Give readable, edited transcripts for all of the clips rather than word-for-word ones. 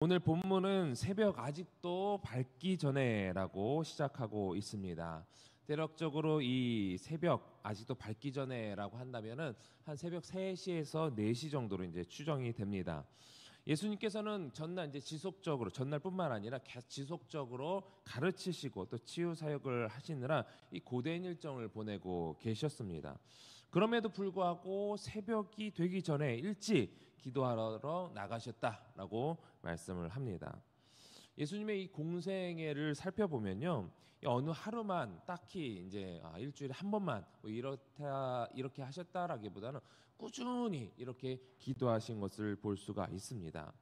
오늘 본문은 새벽 아직도 밝기 전에라고 시작하고 있습니다. 대략적으로 이 새벽 아직도 밝기 전에라고 한다면은 한 새벽 3시에서 4시 정도로 이제 추정이 됩니다. 예수님께서는 전날 이제 지속적으로 전날뿐만 아니라 지속적으로 가르치시고 또 치유 사역을 하시느라 이 고된 일정을 보내고 계셨습니다. 그럼에도 불구하고 새벽이 되기 전에 일찍 기도하러 나가셨다라고 말씀을 합니다. 예수님의 이 공생애를 살펴보면요, 어느 하루만 딱히 이제 일주일에 한 번만 뭐 이렇게 하셨다라기보다는 꾸준히 이렇게 기도하신 것을 볼 수가 있습니다.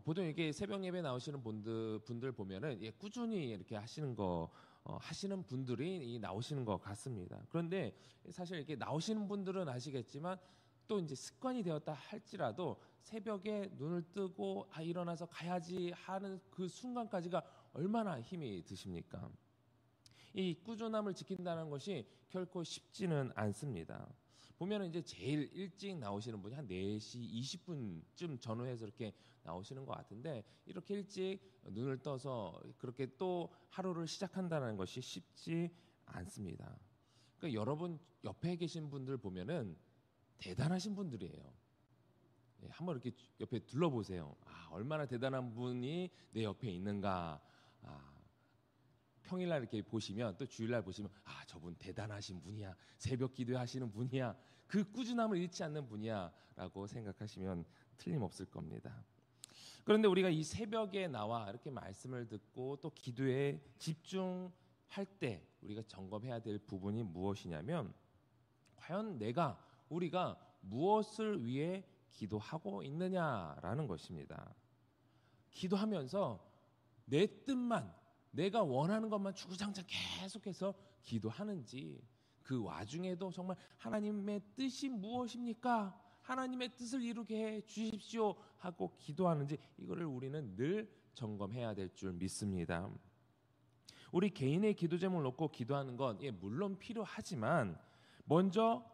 보통 이렇게 새벽 예배 나오시는 분들 보면은 꾸준히 이렇게 하시는 거 하시는 분들이 나오시는 것 같습니다. 그런데 사실 이렇게 나오시는 분들은 아시겠지만 또 이제 습관이 되었다 할지라도 새벽에 눈을 뜨고 일어나서 가야지 하는 그 순간까지가 얼마나 힘이 드십니까? 이 꾸준함을 지킨다는 것이 결코 쉽지는 않습니다. 보면 이제 제일 일찍 나오시는 분이 한 4시 20분쯤 전후해서 이렇게 나오시는 것 같은데, 이렇게 일찍 눈을 떠서 그렇게 또 하루를 시작한다는 것이 쉽지 않습니다. 그러니까 여러분 옆에 계신 분들 보면은 대단하신 분들이에요. 한번 이렇게 옆에 둘러보세요. 얼마나 대단한 분이 내 옆에 있는가. 평일날 이렇게 보시면, 또 주일날 보시면 저분 대단하신 분이야, 새벽 기도하시는 분이야, 그 꾸준함을 잃지 않는 분이야 라고 생각하시면 틀림없을 겁니다. 그런데 우리가 이 새벽에 나와 이렇게 말씀을 듣고 또 기도에 집중할 때 우리가 점검해야 될 부분이 무엇이냐면, 과연 우리가 무엇을 위해 기도하고 있느냐라는 것입니다. 기도하면서 내 뜻만, 내가 원하는 것만 주구장창 계속해서 기도하는지, 그 와중에도 정말 하나님의 뜻이 무엇입니까? 하나님의 뜻을 이루게 해 주십시오 하고 기도하는지, 이거를 우리는 늘 점검해야 될 줄 믿습니다. 우리 개인의 기도 제목을 놓고 기도하는 건 물론 필요하지만, 먼저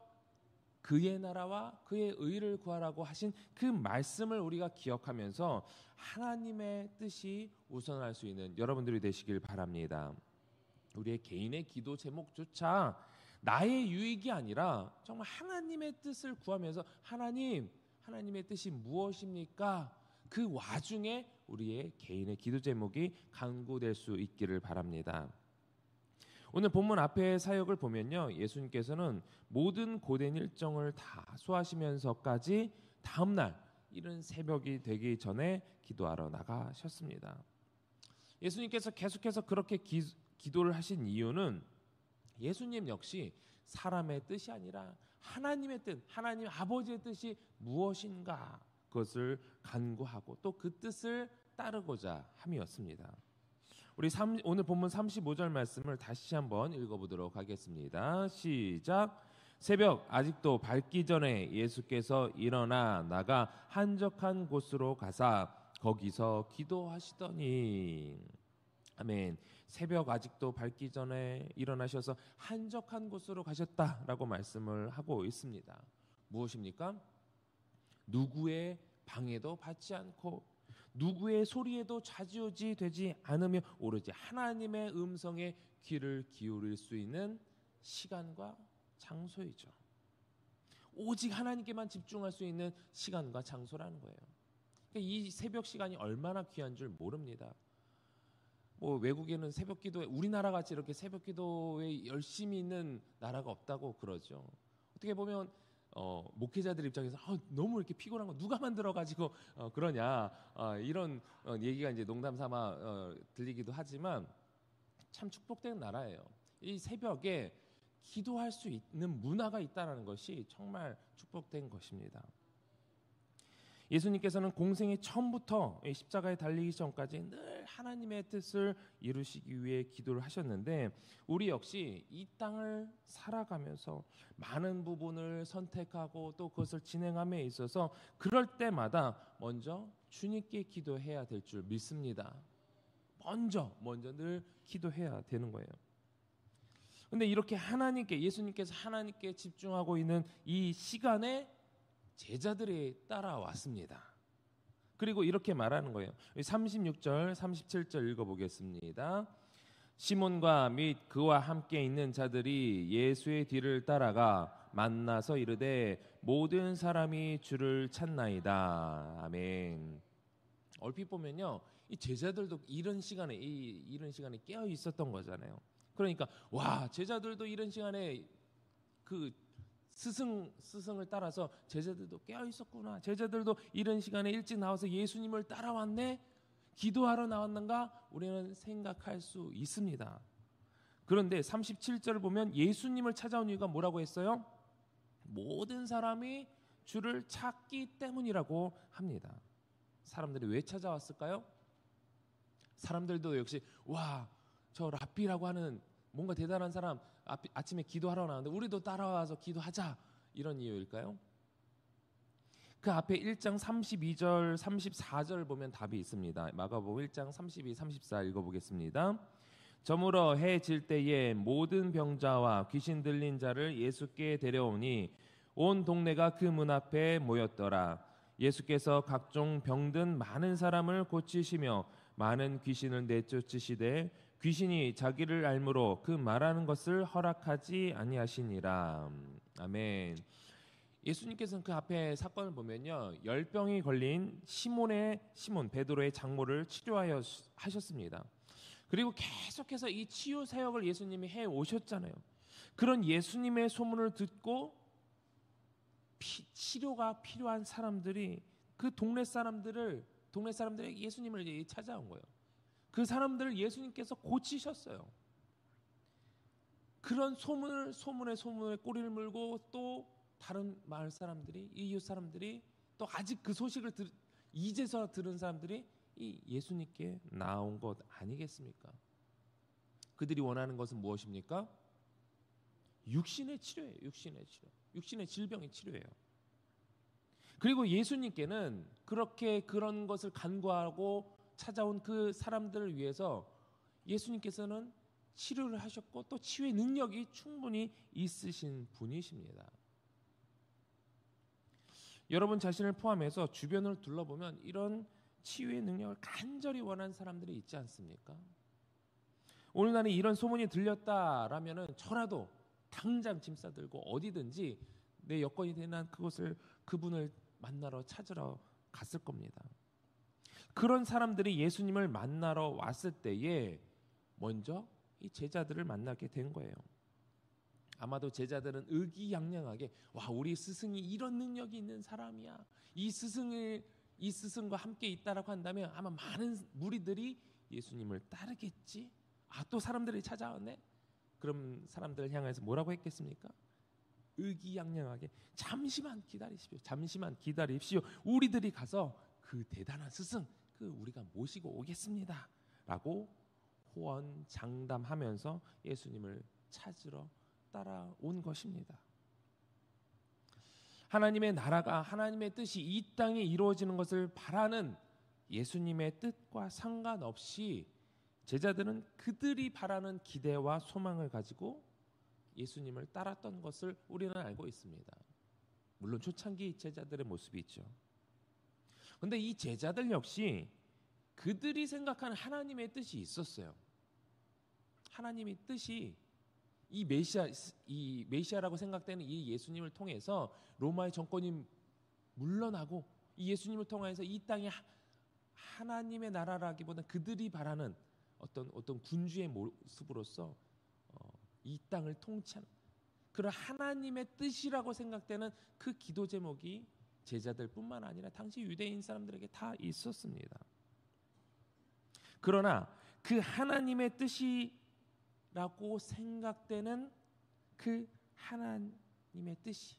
그의 나라와 그의 의를 구하라고 하신 그 말씀을 우리가 기억하면서 하나님의 뜻이 우선할 수 있는 여러분들이 되시길 바랍니다. 우리의 개인의 기도 제목조차 나의 유익이 아니라 정말 하나님의 뜻을 구하면서 하나님의 뜻이 무엇입니까? 그 와중에 우리의 개인의 기도 제목이 간구될 수 있기를 바랍니다. 오늘 본문 앞에 사역을 보면요, 예수님께서는 모든 고된 일정을 다 소화하시면서까지 다음날 이른 새벽이 되기 전에 기도하러 나가셨습니다. 예수님께서 계속해서 그렇게 기도를 하신 이유는 예수님 역시 사람의 뜻이 아니라 하나님의 뜻, 하나님 아버지의 뜻이 무엇인가, 그것을 간구하고 또 그 뜻을 따르고자 함이었습니다. 우리 오늘 본문 35절 말씀을 다시 한번 읽어보도록 하겠습니다. 시작. 새벽 아직도 밝기 전에 예수께서 일어나 나가 한적한 곳으로 가사 거기서 기도하시더니. 아멘. 새벽 아직도 밝기 전에 일어나셔서 한적한 곳으로 가셨다라고 말씀을 하고 있습니다. 무엇입니까? 누구의 방해도 받지 않고 누구의 소리에도 좌지우지 되지 않으며 오로지 하나님의 음성에 귀를 기울일 수 있는 시간과 장소이죠. 오직 하나님께만 집중할 수 있는 시간과 장소라는 거예요. 그러니까 이 새벽 시간이 얼마나 귀한 줄 모릅니다. 외국에는 새벽 기도에, 우리나라 같이 이렇게 새벽 기도에 열심히 있는 나라가 없다고 그러죠. 어떻게 보면 목회자들 입장에서 너무 이렇게 피곤한 거 누가 만들어가지고 그러냐, 이런 얘기가 이제 농담 삼아 들리기도 하지만 참 축복된 나라예요. 이 새벽에 기도할 수 있는 문화가 있다는 것이 정말 축복된 것입니다. 예수님께서는 공생의 처음부터 십자가에 달리기 전까지 늘 하나님의 뜻을 이루시기 위해 기도를 하셨는데, 우리 역시 이 땅을 살아가면서 많은 부분을 선택하고 또 그것을 진행함에 있어서 그럴 때마다 먼저 주님께 기도해야 될 줄 믿습니다. 먼저 늘 기도해야 되는 거예요. 근데 이렇게 예수님께서 하나님께 집중하고 있는 이 시간에 제자들이 따라왔습니다. 그리고 이렇게 말하는 거예요. 36절, 37절 읽어보겠습니다. 시몬과 및 그와 함께 있는 자들이 예수의 뒤를 따라가 만나서 이르되 모든 사람이 주를 찾나이다. 아멘. 얼핏 보면요, 이 제자들도 이런 시간에 깨어 있었던 거잖아요. 그러니까 와, 제자들도 이런 시간에 그 스승을 따라서 제자들도 깨어 있었구나. 제자들도 이런 시간에 일찍 나와서 예수님을 따라왔네. 기도하러 나왔는가? 우리는 생각할 수 있습니다. 그런데 37절을 보면 예수님을 찾아온 이유가 뭐라고 했어요? 모든 사람이 주를 찾기 때문이라고 합니다. 사람들이 왜 찾아왔을까요? 사람들도 역시 와, 저 랍비라고 하는 뭔가 대단한 사람 아침에 기도하러 나왔는데 우리도 따라와서 기도하자, 이런 이유일까요? 그 앞에 1장 32절 34절 보면 답이 있습니다. 마가복음 1장 32, 34 읽어보겠습니다. 저물어 해 질 때에 모든 병자와 귀신 들린 자를 예수께 데려오니 온 동네가 그 문 앞에 모였더라. 예수께서 각종 병든 많은 사람을 고치시며 많은 귀신을 내쫓으시되 귀신이 자기를 알므로 그 말하는 것을 허락하지 아니하시니라. 아멘. 예수님께서는 그 앞에 사건을 보면요, 열병이 걸린 시몬 베드로의 장모를 치료하여 하셨습니다. 그리고 계속해서 이 치유 사역을 예수님이 해 오셨잖아요. 그런 예수님의 소문을 듣고 치료가 필요한 사람들이 그 동네 사람들이 예수님을 찾아온 거예요. 그 사람들을 예수님께서 고치셨어요. 그런 소문에 꼬리를 물고 또 다른 마을 사람들이, 이웃 사람들이, 또 아직 그 소식을 이제서 들은 사람들이 이 예수님께 나온 것 아니겠습니까? 그들이 원하는 것은 무엇입니까? 육신의 치료예요. 육신의 질병의 치료예요. 그리고 예수님께는 그런 것을 간구하고 찾아온 그 사람들을 위해서 예수님께서는 치료를 하셨고 또 치유의 능력이 충분히 있으신 분이십니다. 여러분 자신을 포함해서 주변을 둘러보면 이런 치유의 능력을 간절히 원하는 사람들이 있지 않습니까? 오늘날에 이런 소문이 들렸다라면은 저라도 당장 짐 싸들고 어디든지 내 여건이 되는 한 그분을 찾으러 갔을 겁니다. 그런 사람들이 예수님을 만나러 왔을 때에 먼저 이 제자들을 만나게 된 거예요. 아마도 제자들은 의기양양하게 와, 우리 스승이 이런 능력이 있는 사람이야. 이 스승과 함께 있다라고 한다면 아마 많은 무리들이 예수님을 따르겠지. 또 사람들이 찾아왔네. 그럼 사람들을 향해서 뭐라고 했겠습니까? 의기양양하게 잠시만 기다리십시오. 우리들이 가서 그 대단한 스승 우리가 모시고 오겠습니다. 라고 호언장담하면서 예수님을 찾으러 따라온 것입니다. 하나님의 나라가, 하나님의 뜻이 이 땅에 이루어지는 것을 바라는 예수님의 뜻과 상관없이 제자들은 그들이 바라는 기대와 소망을 가지고 예수님을 따랐던 것을 우리는 알고 있습니다. 물론 초창기 제자들의 모습이 있죠. 그런데 이 제자들 역시 그들이 생각하는 하나님의 뜻이 있었어요. 하나님의 뜻이 이 메시아라고 생각되는 이 예수님을 통해서 로마의 정권이 물러나고 이 예수님을 통해서 이 땅에 하나님의 나라라기보다는 그들이 바라는 어떤 군주의 모습으로서 이 땅을 통치하는 그런 하나님의 뜻이라고 생각되는 그 기도 제목이 제자들뿐만 아니라 당시 유대인 사람들에게 다 있었습니다. 그러나 그 하나님의 뜻이라고 생각되는 그 하나님의 뜻이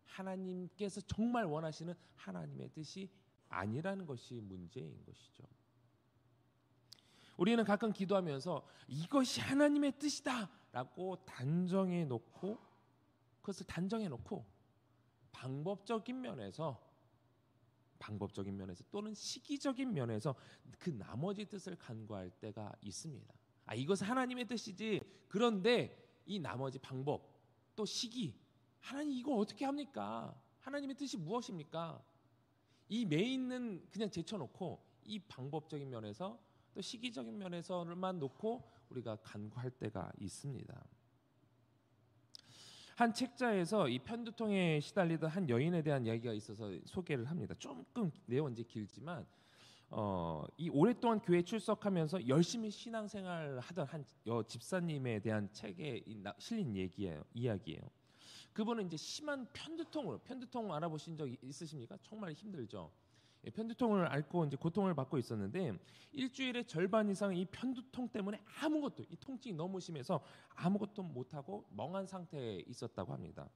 하나님께서 정말 원하시는 하나님의 뜻이 아니라는 것이 문제인 것이죠. 우리는 가끔 기도하면서 이것이 하나님의 뜻이다 라고 단정해 놓고 방법적인 면에서 또는 시기적인 면에서 그 나머지 뜻을 간구할 때가 있습니다. 이것은 하나님의 뜻이지. 그런데 이 나머지 방법 또 시기, 하나님 이거 어떻게 합니까? 하나님의 뜻이 무엇입니까? 이 메인은 그냥 제쳐놓고 이 방법적인 면에서 또 시기적인 면에서만 놓고 우리가 간구할 때가 있습니다. 한 책자에서 이 편두통에 시달리던 한 여인에 대한 이야기가 있어서 소개를 합니다. 조금 내용은 이제 길지만 이 오랫동안 교회 출석하면서 열심히 신앙생활을 하던 한 집사님에 대한 책에 실린 이야기예요. 그분은 이제 심한 편두통 알아보신 적 있으십니까? 정말 힘들죠. 편두통을 앓고 이제 고통을 받고 있었는데 일주일의 절반 이상 이 편두통 때문에 아무것도, 이 통증이 너무 심해서 아무것도 못하고 멍한 상태에 있었다고 합니다.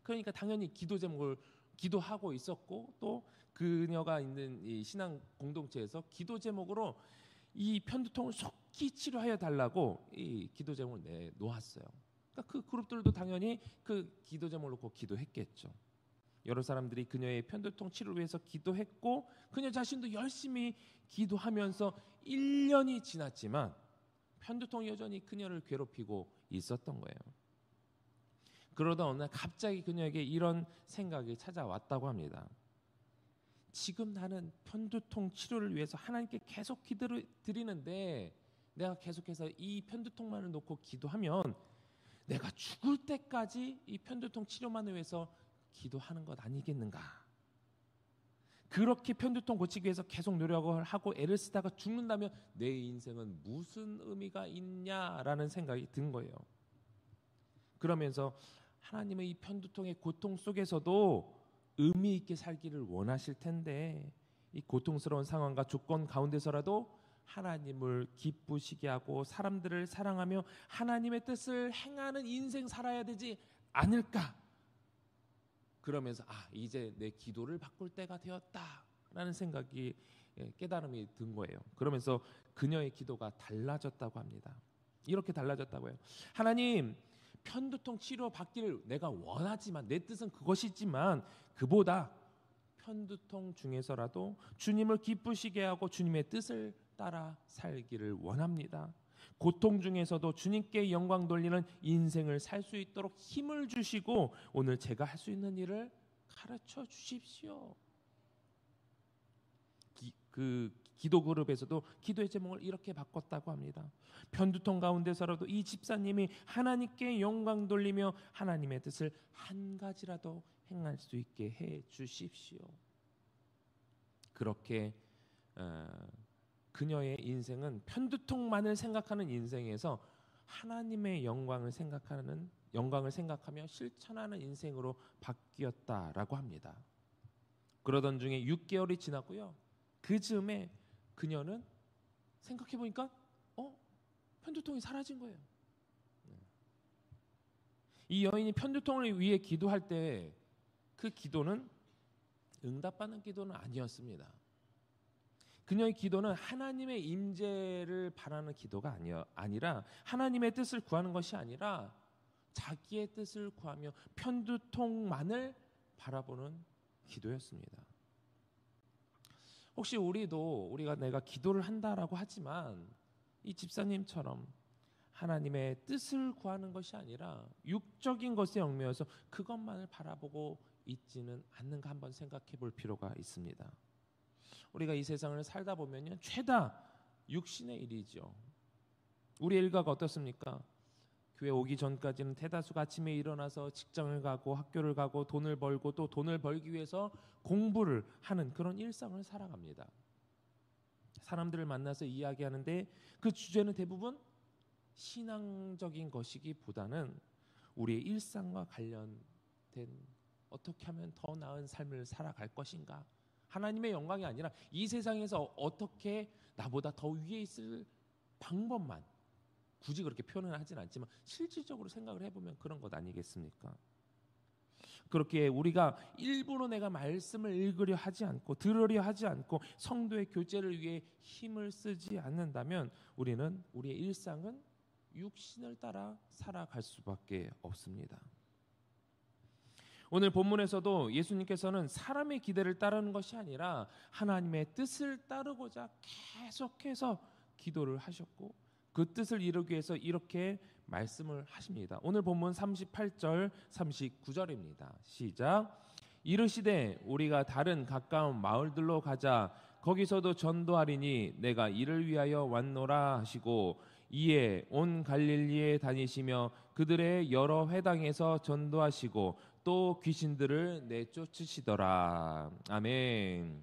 그러니까 당연히 기도 제목을 기도하고 있었고 또 그녀가 있는 이 신앙 공동체에서 기도 제목으로 이 편두통을 속히 치료하여 달라고 이 기도 제목을 내놓았어요. 그러니까 그 그룹들도 당연히 그 기도 제목을 놓고 기도했겠죠. 여러 사람들이 그녀의 편두통 치료를 위해서 기도했고 그녀 자신도 열심히 기도하면서 1년이 지났지만 편두통이 여전히 그녀를 괴롭히고 있었던 거예요. 그러다 어느 날 갑자기 그녀에게 이런 생각이 찾아왔다고 합니다. 지금 나는 편두통 치료를 위해서 하나님께 계속 기도를 드리는데 내가 계속해서 이 편두통만을 놓고 기도하면 내가 죽을 때까지 이 편두통 치료만을 위해서 기도하는 것 아니겠는가? 그렇게 편두통 고치기 위해서 계속 노력을 하고 애를 쓰다가 죽는다면 내 인생은 무슨 의미가 있냐라는 생각이 든 거예요. 그러면서 하나님의 이 편두통의 고통 속에서도 의미 있게 살기를 원하실 텐데 이 고통스러운 상황과 조건 가운데서라도 하나님을 기쁘시게 하고 사람들을 사랑하며 하나님의 뜻을 행하는 인생 살아야 되지 않을까? 그러면서 이제 내 기도를 바꿀 때가 되었다라는 생각이 깨달음이 든 거예요. 그러면서 그녀의 기도가 달라졌다고 합니다. 이렇게 달라졌다고 해요. 하나님, 편두통 치료 받기를 내가 원하지만 내 뜻은 그것이지만 그보다 편두통 중에서라도 주님을 기쁘시게 하고 주님의 뜻을 따라 살기를 원합니다. 고통 중에서도 주님께 영광 돌리는 인생을 살 수 있도록 힘을 주시고 오늘 제가 할 수 있는 일을 가르쳐 주십시오. 그 기도 그룹에서도 기도의 제목을 이렇게 바꿨다고 합니다. 편두통 가운데서라도 이 집사님이 하나님께 영광 돌리며 하나님의 뜻을 한 가지라도 행할 수 있게 해 주십시오. 그렇게 그녀의 인생은 편두통만을 생각하는 인생에서 하나님의 영광을 생각하며 실천하는 인생으로 바뀌었다라고 합니다. 그러던 중에 6개월이 지났고요. 그 즈음에 그녀는 생각해 보니까 편두통이 사라진 거예요. 이 여인이 편두통을 위해 기도할 때 그 기도는 응답받는 기도는 아니었습니다. 그녀의 기도는 하나님의 임재를 바라는 기도가 아니라 하나님의 뜻을 구하는 것이 아니라 자기의 뜻을 구하며 편두통만을 바라보는 기도였습니다. 혹시 우리가 내가 기도를 한다라고 하지만 이 집사님처럼 하나님의 뜻을 구하는 것이 아니라 육적인 것에 얽매여서 그것만을 바라보고 있지는 않는가 한번 생각해 볼 필요가 있습니다. 우리가 이 세상을 살다 보면요, 죄다 육신의 일이죠. 우리의 일과가 어떻습니까? 교회 오기 전까지는 대다수가 아침에 일어나서 직장을 가고 학교를 가고 돈을 벌고 또 돈을 벌기 위해서 공부를 하는 그런 일상을 살아갑니다. 사람들을 만나서 이야기하는데 그 주제는 대부분 신앙적인 것이기보다는 우리의 일상과 관련된 어떻게 하면 더 나은 삶을 살아갈 것인가, 하나님의 영광이 아니라 이 세상에서 어떻게 나보다 더 위에 있을 방법만, 굳이 그렇게 표현은 하진 않지만 실질적으로 생각을 해보면 그런 것 아니겠습니까? 그렇게 우리가 일부러 내가 말씀을 읽으려 하지 않고 들으려 하지 않고 성도의 교제를 위해 힘을 쓰지 않는다면 우리는 우리의 일상은 육신을 따라 살아갈 수밖에 없습니다. 오늘 본문에서도 예수님께서는 사람의 기대를 따르는 것이 아니라 하나님의 뜻을 따르고자 계속해서 기도를 하셨고 그 뜻을 이루기 위해서 이렇게 말씀을 하십니다. 오늘 본문 38절 39절입니다. 시작. 이르시되 우리가 다른 가까운 마을들로 가자. 거기서도 전도하리니 내가 이를 위하여 왔노라 하시고 이에 온 갈릴리에 다니시며 그들의 여러 회당에서 전도하시고 또 귀신들을 내쫓으시더라. 아멘.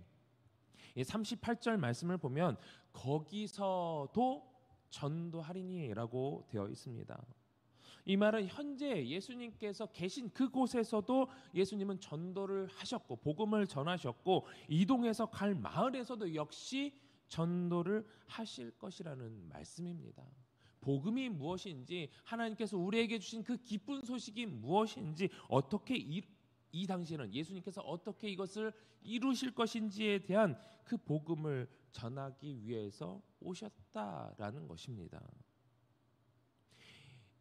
이 38절 말씀을 보면 거기서도 전도하리니라고 되어 있습니다. 이 말은 현재 예수님께서 계신 그곳에서도 예수님은 전도를 하셨고 복음을 전하셨고 이동해서 갈 마을에서도 역시 전도를 하실 것이라는 말씀입니다. 복음이 무엇인지, 하나님께서 우리에게 주신 그 기쁜 소식이 무엇인지, 어떻게 이 당시에는 예수님께서 어떻게 이것을 이루실 것인지에 대한 그 복음을 전하기 위해서 오셨다라는 것입니다.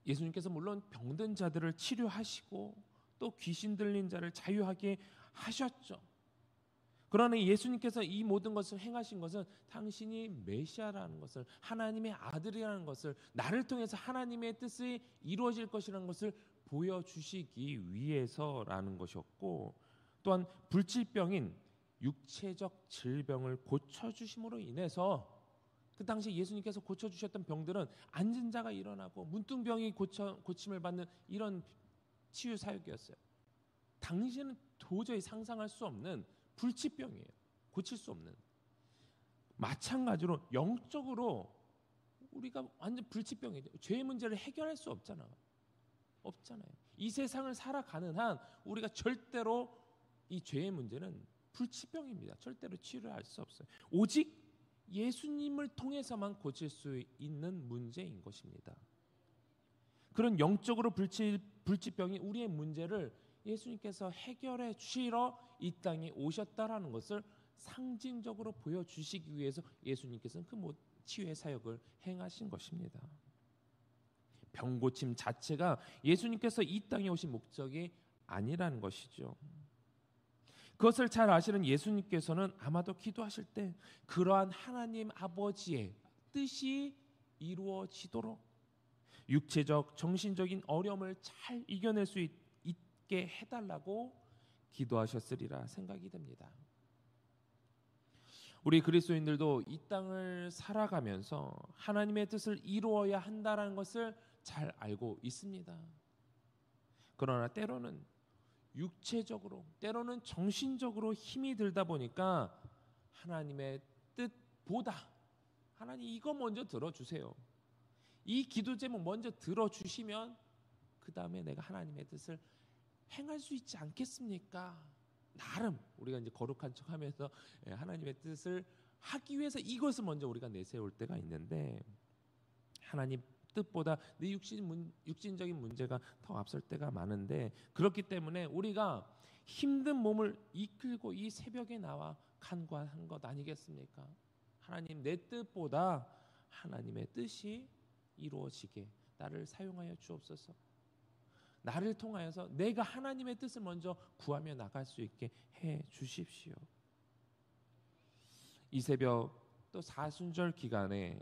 예수님께서 물론 병든 자들을 치료하시고 또 귀신 들린 자를 자유하게 하셨죠. 그러나 예수님께서 이 모든 것을 행하신 것은 당신이 메시아라는 것을, 하나님의 아들이라는 것을, 나를 통해서 하나님의 뜻이 이루어질 것이라는 것을 보여주시기 위해서라는 것이었고, 또한 불치병인 육체적 질병을 고쳐주심으로 인해서 그 당시 예수님께서 고쳐주셨던 병들은 앉은 자가 일어나고 문둥병이 고침을 받는 이런 치유 사역이었어요. 당시에는 도저히 상상할 수 없는 불치병이에요. 고칠 수 없는. 마찬가지로 영적으로 우리가 완전 불치병이죠. 죄의 문제를 해결할 수 없잖아요. 이 세상을 살아가는 한 우리가 절대로 이 죄의 문제는 불치병입니다. 절대로 치유를 할 수 없어요. 오직 예수님을 통해서만 고칠 수 있는 문제인 것입니다. 그런 영적으로 불치병이 우리의 문제를 예수님께서 해결해 주시러 이 땅에 오셨다라는 것을 상징적으로 보여주시기 위해서 예수님께서는 그 치유의 사역을 행하신 것입니다. 병고침 자체가 예수님께서 이 땅에 오신 목적이 아니라는 것이죠. 그것을 잘 아시는 예수님께서는 아마도 기도하실 때 그러한 하나님 아버지의 뜻이 이루어지도록 육체적, 정신적인 어려움을 잘 이겨낼 수 있게 해달라고 기도하셨으리라 생각이 됩니다. 우리 그리스도인들도 이 땅을 살아가면서 하나님의 뜻을 이루어야 한다는 것을 잘 알고 있습니다. 그러나 때로는 육체적으로, 때로는 정신적으로 힘이 들다 보니까 하나님의 뜻보다 하나님 이거 먼저 들어주세요. 이 기도 제목 먼저 들어주시면 그 다음에 내가 하나님의 뜻을 행할 수 있지 않겠습니까? 나름 우리가 이제 거룩한 척하면서 하나님의 뜻을 하기 위해서 이것을 먼저 우리가 내세울 때가 있는데 하나님 뜻보다 내 육신적인 문제가 더 앞설 때가 많은데, 그렇기 때문에 우리가 힘든 몸을 이끌고 이 새벽에 나와 간구한 것 아니겠습니까? 하나님, 내 뜻보다 하나님의 뜻이 이루어지게 나를 사용하여 주옵소서. 나를 통하여서 내가 하나님의 뜻을 먼저 구하며 나갈 수 있게 해 주십시오. 이 새벽 또 사순절 기간에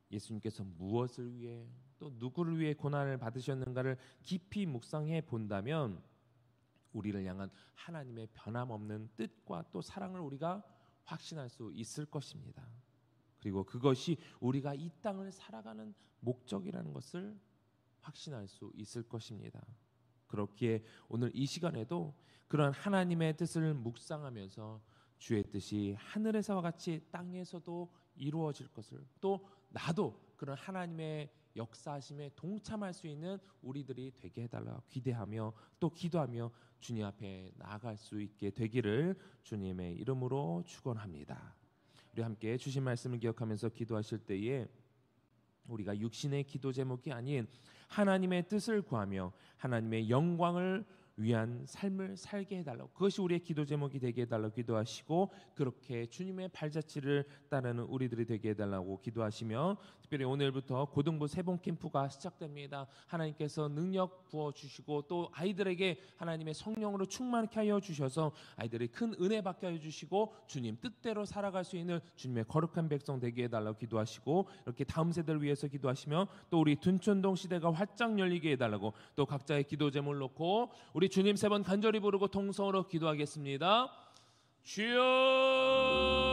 예수님께서 무엇을 위해 또 누구를 위해 고난을 받으셨는가를 깊이 묵상해 본다면 우리를 향한 하나님의 변함없는 뜻과 또 사랑을 우리가 확신할 수 있을 것입니다. 그리고 그것이 우리가 이 땅을 살아가는 목적이라는 것을 확신할 수 있을 것입니다. 그렇기에 오늘 이 시간에도 그런 하나님의 뜻을 묵상하면서 주의 뜻이 하늘에서와 같이 땅에서도 이루어질 것을, 또 나도 그런 하나님의 역사하심에 동참할 수 있는 우리들이 되게 해달라고 기대하며 또 기도하며 주님 앞에 나아갈 수 있게 되기를 주님의 이름으로 축원합니다. 우리 함께 주신 말씀을 기억하면서 기도하실 때에 우리가 육신의 기도 제목이 아닌 하나님의 뜻을 구하며 하나님의 영광을 위한 삶을 살게 해달라고, 그것이 우리의 기도 제목이 되게 해달라고 기도하시고, 그렇게 주님의 발자취를 따르는 우리들이 되게 해달라고 기도하시며, 특별히 오늘부터 고등부 세봉 캠프가 시작됩니다. 하나님께서 능력 부어주시고 또 아이들에게 하나님의 성령으로 충만케 하여 주셔서 아이들이 큰 은혜 받게 하여 주시고 주님 뜻대로 살아갈 수 있는 주님의 거룩한 백성 되게 해달라고 기도하시고, 이렇게 다음 세대를 위해서 기도하시며 또 우리 둔촌동 시대가 활짝 열리게 해달라고, 또 각자의 기도 제목을 놓고 우리 우리 주님 3번 간절히 부르고 통성으로 기도하겠습니다. 주여